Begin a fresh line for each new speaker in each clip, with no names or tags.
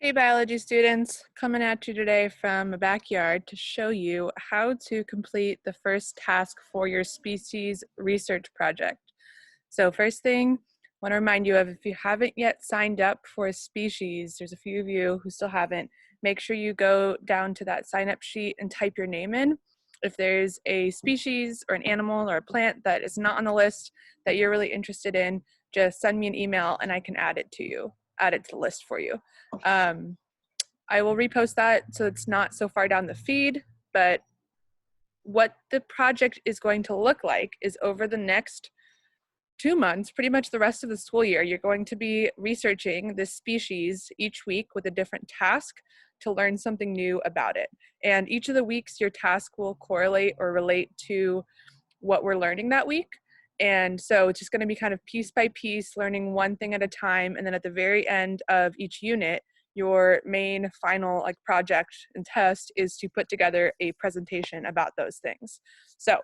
Hey biology students, coming at you today from a backyard to show you how to complete the first task for your species research project. So first thing I want to remind you of, if you haven't yet signed up for a species, there's a few of you who still haven't, make sure you go down to that sign up sheet and type your name in. If there's a species or an animal or a plant that is not on the list that you're really interested in, just send me an email and I can add it to the list for you. I will repost that so it's not so far down the feed, but what the project is going to look like is over the next 2 months, pretty much the rest of the school year, you're going to be researching this species each week with a different task to learn something new about it. And each of the weeks, your task will correlate or relate to what we're learning that week. And so it's just going to be kind of piece by piece, learning one thing at a time. And then at the very end of each unit, your main final project and test is to put together a presentation about those things. So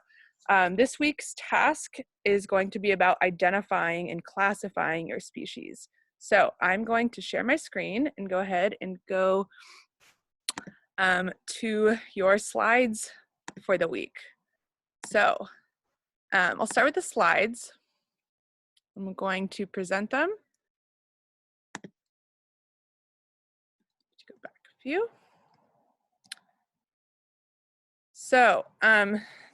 this week's task is going to be about identifying and classifying your species. So I'm going to share my screen and go ahead and go to your slides for the week. So I'll start with the slides. I'm going to present them. Go back a few. So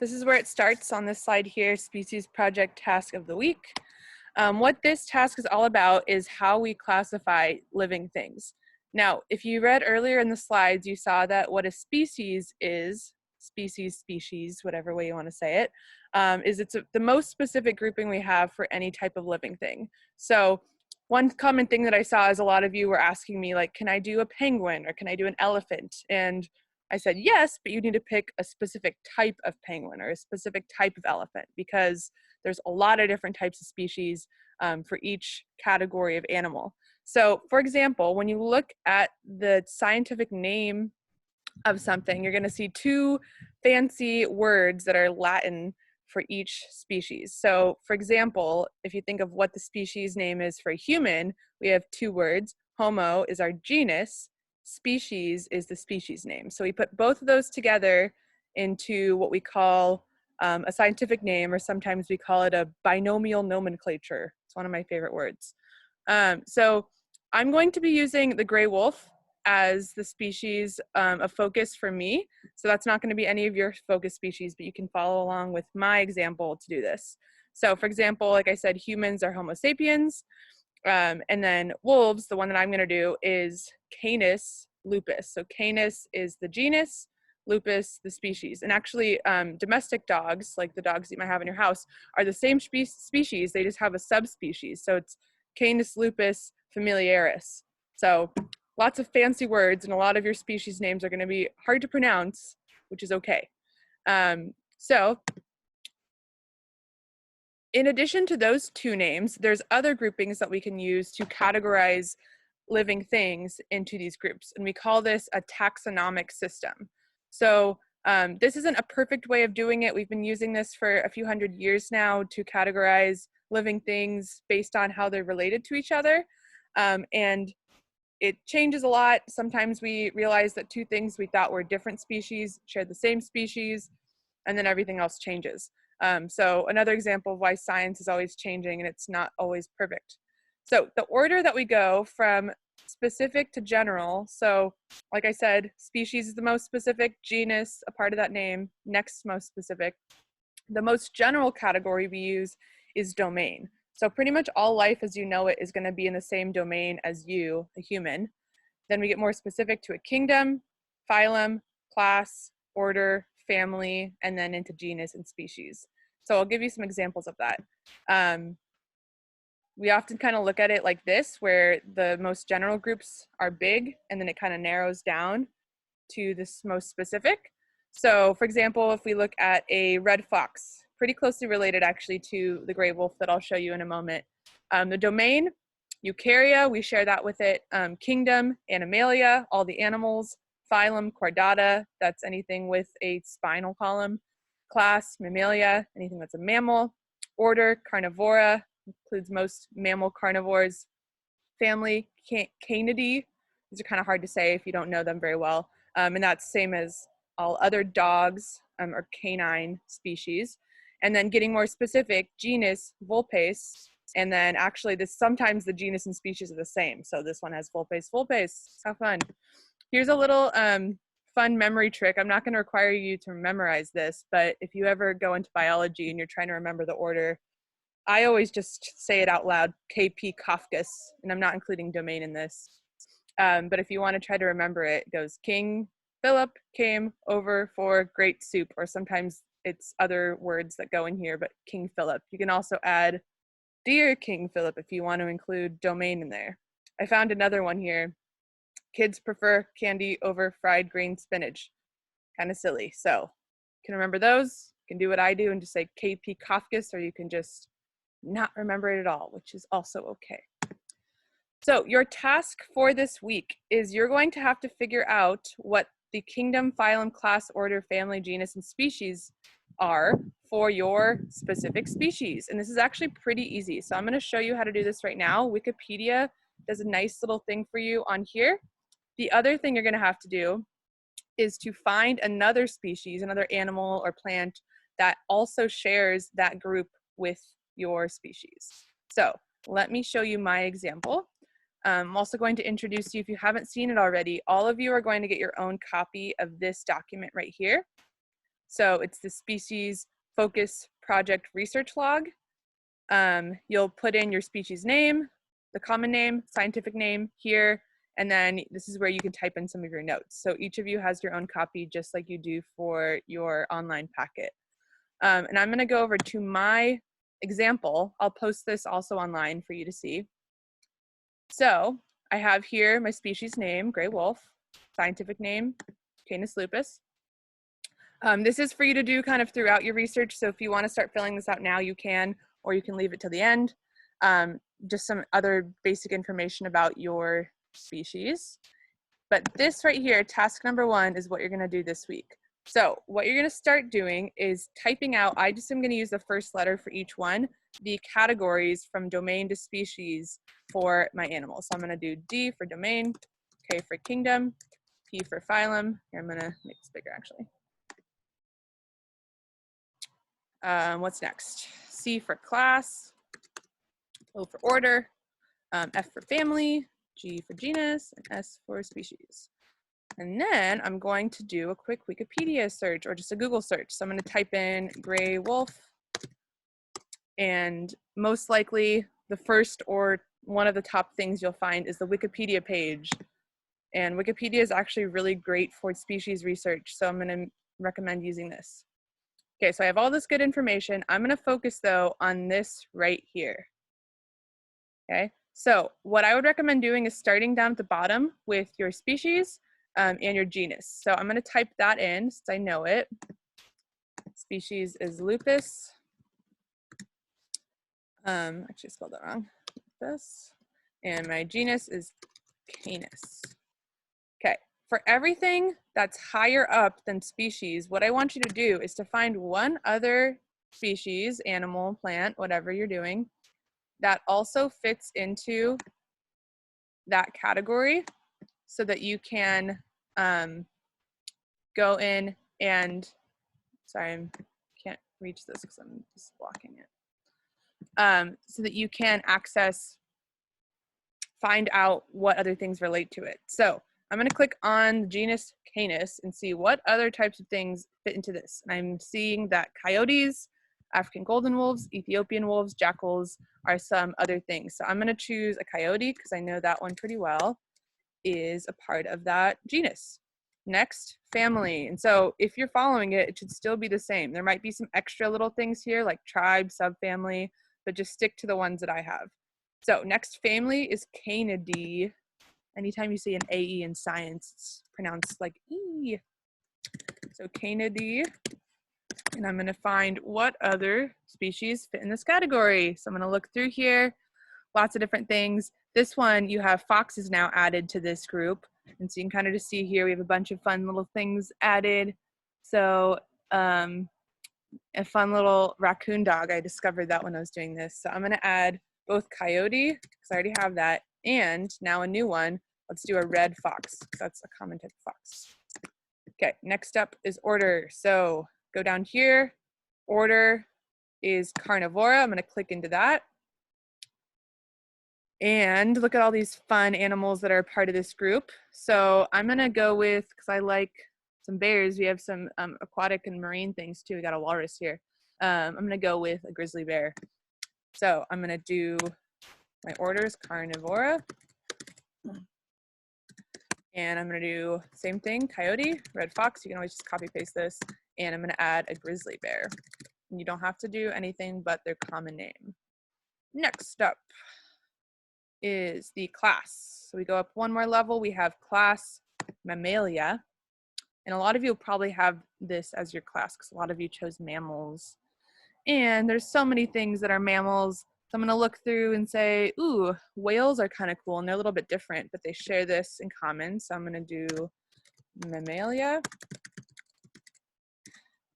this is where it starts on this slide here, species project task of the week. What this task is all about is how we classify living things. Now, if you read earlier in the slides, you saw that what a species is, species, whatever way you want to say it, is the most specific grouping we have for any type of living thing. So one common thing that I saw is a lot of you were asking me, like, can I do a penguin or can I do an elephant? And I said, yes, but you need to pick a specific type of penguin or a specific type of elephant, because there's a lot of different types of species for each category of animal. So for example, when you look at the scientific name of something, you're going to see two fancy words that are Latin for each species. So for example, if you think of what the species name is for a human, we have two words. Homo is our genus, species is the species name. So we put both of those together into what we call a scientific name, or sometimes we call it a binomial nomenclature. It's one of my favorite words. So I'm going to be using the gray wolf as the species of focus for me. So that's not going to be any of your focus species, but you can follow along with my example to do this. So for example, like I said, humans are Homo sapiens. And then wolves, the one that I'm going to do is Canis lupus. So Canis is the genus, lupus the species. And actually domestic dogs, like the dogs you might have in your house, are the same species, they just have a subspecies. So it's Canis lupus familiaris. So lots of fancy words, and a lot of your species names are going to be hard to pronounce, which is okay. So in addition to those two names, there's other groupings that we can use to categorize living things into these groups, and we call this a taxonomic system. So this isn't a perfect way of doing it. We've been using this for a few hundred years now to categorize living things based on how they're related to each other. And it changes a lot. Sometimes we realize that two things we thought were different species share the same species, and then everything else changes. So another example of why science is always changing and it's not always perfect. So the order that we go from specific to general, so like I said, species is the most specific, genus, a part of that name, next most specific. The most general category we use is domain. So pretty much all life as you know it is going to be in the same domain as you, a human. Then we get more specific to a kingdom, phylum, class, order, family, and then into genus and species. So I'll give you some examples of that. We often kind of look at it like this, where the most general groups are big, and then it kind of narrows down to this most specific. So for example, if we look at a red fox, pretty closely related actually to the gray wolf that I'll show you in a moment. The domain, Eukarya, we share that with it. Kingdom, Animalia, all the animals. Phylum, Chordata, that's anything with a spinal column. Class, Mammalia, anything that's a mammal. Order, Carnivora, includes most mammal carnivores. Family, Canidae, These are kind of hard to say if you don't know them very well. And that's same as all other dogs or canine species. And then getting more specific, genus, Vulpes. And then actually sometimes the genus and species are the same. So this one has Vulpes, Vulpes. How fun. Here's a little fun memory trick. I'm not going to require you to memorize this, but if you ever go into biology and you're trying to remember the order, I always just say it out loud, KP Kafkas, and I'm not including domain in this. But if you want to try to remember it, it goes King Philip came over for great soup, or sometimes it's other words that go in here, but King Philip. You can also add Dear King Philip if you want to include domain in there. I found another one here. Kids prefer candy over fried green spinach. Kind of silly. So you can remember those. You can do what I do and just say KP Kafkas, or you can just not remember it at all, which is also okay. So your task for this week is you're going to have to figure out what the kingdom, phylum, class, order, family, genus, and species are for your specific species. And this is actually pretty easy. So I'm going to show you how to do this right now. Wikipedia does a nice little thing for you on here. The other thing you're going to have to do is to find another species, another animal or plant that also shares that group with your species. So let me show you my example. I'm also going to introduce you, if you haven't seen it already, all of you are going to get your own copy of this document right here. So it's the Species Focus Project Research Log. You'll put in your species name, the common name, scientific name here, and then this is where you can type in some of your notes. So each of you has your own copy just like you do for your online packet. And I'm gonna go over to my example. I'll post this also online for you to see. So I have here my species name, gray wolf, scientific name, Canis lupus. This is for you to do kind of throughout your research. So if you want to start filling this out now, you can, or you can leave it till the end. Just some other basic information about your species. But this right here, task number 1, is what you're going to do this week. So what you're going to start doing is typing out, I just am going to use the first letter for each one, the categories from domain to species for my animals. So I'm going to do D for domain, K for kingdom, P for phylum. Here, I'm going to make this bigger actually. What's next? C for class, O for order, F for family, G for genus, and S for species. And then I'm going to do a quick Wikipedia search or just a Google search. So I'm going to type in gray wolf, and most likely the first or one of the top things you'll find is the Wikipedia page. And Wikipedia is actually really great for species research, so I'm going to recommend using this. Okay, so I have all this good information. I'm going to focus though on this right here. Okay, so what I would recommend doing is starting down at the bottom with your species and your genus. So I'm going to type that in since I know it. Species is lupus. Actually spelled that wrong. This. And my genus is Canis. Okay, for everything that's higher up than species, what I want you to do is to find one other species, animal, plant, whatever you're doing, that also fits into that category so that you can go in and, sorry, I can't reach this because I'm just blocking it. So that you can find out what other things relate to it. So I'm going to click on the genus Canis and see what other types of things fit into this. And I'm seeing that coyotes, African golden wolves, Ethiopian wolves, jackals are some other things. So I'm going to choose a coyote because I know that one pretty well is a part of that genus. Next, family. And so if you're following it, it should still be the same. There might be some extra little things here like tribe, subfamily, but just stick to the ones that I have. So next family is Canidae. Anytime you see an AE in science, it's pronounced like E. So Canidae. And I'm going to find what other species fit in this category. So I'm going to look through here, lots of different things. This one, you have foxes now added to this group. And so you can kind of just see here, we have a bunch of fun little things added. So a fun little raccoon dog, I discovered that when I was doing this. So I'm going to add both coyote, because I already have that, and now a new one, Let's do a red fox. That's a common type of fox. Okay, next up is order. So go down here. Order is carnivora. I'm going to click into that. And look at all these fun animals that are part of this group. So I'm going to go with, because I like some bears, we have some aquatic and marine things too. We got a walrus here. I'm going to go with a grizzly bear. So I'm going to do my orders, carnivora. And I'm going to do same thing, coyote, red fox. You can always just copy paste this. And I'm going to add a grizzly bear. And you don't have to do anything but their common name. Next up is the class. So we go up one more level. We have class Mammalia. And a lot of you will probably have this as your class because a lot of you chose mammals. And there's so many things that are mammals. So I'm going to look through and say, ooh, whales are kind of cool and they're a little bit different, but they share this in common. So I'm going to do Mammalia.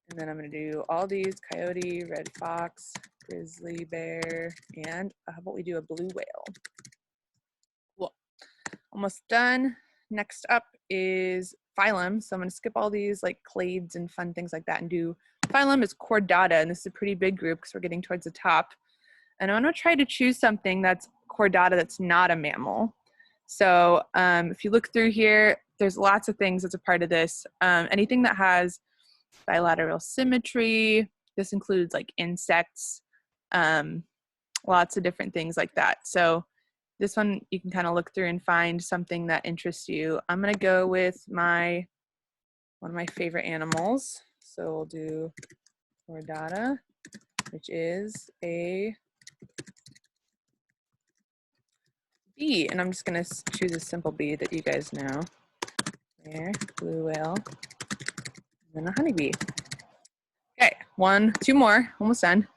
And then I'm going to do all these, coyote, red fox, grizzly bear, and how about we do a blue whale? Cool. Almost done. Next up is phylum. So I'm going to skip all these like clades and fun things like that and do phylum is chordata. And this is a pretty big group because we're getting towards the top. And I'm going to try to choose something that's chordata that's not a mammal. So if you look through here, there's lots of things that's a part of this. Anything that has bilateral symmetry. This includes like insects, lots of different things like that. So this one you can kind of look through and find something that interests you. I'm going to go with one of my favorite animals. So we'll do chordata, which is a bee. And I'm just going to choose a simple bee that you guys know. There, blue whale, and then a honeybee. Okay, two more, almost done.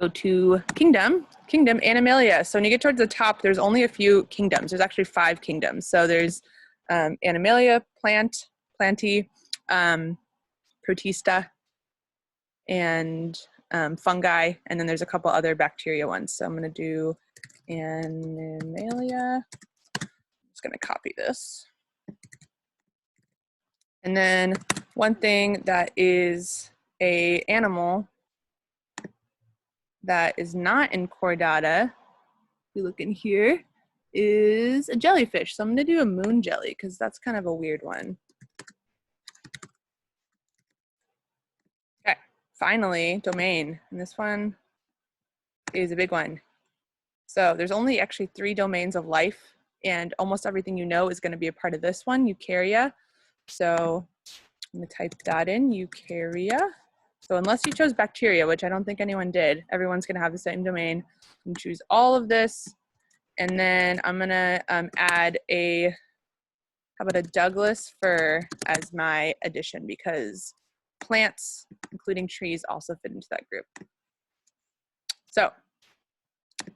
Go to kingdom, Animalia. So when you get towards the top, there's only a few kingdoms. There's actually 5 kingdoms. So there's Animalia, plantae, protista, and fungi, and then there's a couple other bacteria ones. So I'm going to do Animalia. I'm just going to copy this. And then one thing that is a animal that is not in chordata, if you look in here, is a jellyfish. So I'm going to do a moon jelly because that's kind of a weird one. Okay, finally, domain. And this one is a big one. So there's only actually 3 domains of life, and almost everything you know is going to be a part of this one, eukarya. So I'm going to type that in, eukarya. So unless you chose bacteria, which I don't think anyone did, everyone's going to have the same domain. You can choose all of this. And then I'm going to add how about a Douglas fir as my addition, because plants, including trees, also fit into that group. So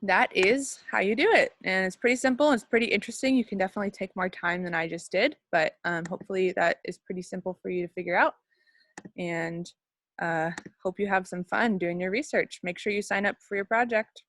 that is how you do it. And it's pretty simple. It's pretty interesting. You can definitely take more time than I just did, but hopefully that is pretty simple for you to figure out. And hope you have some fun doing your research. Make sure you sign up for your project.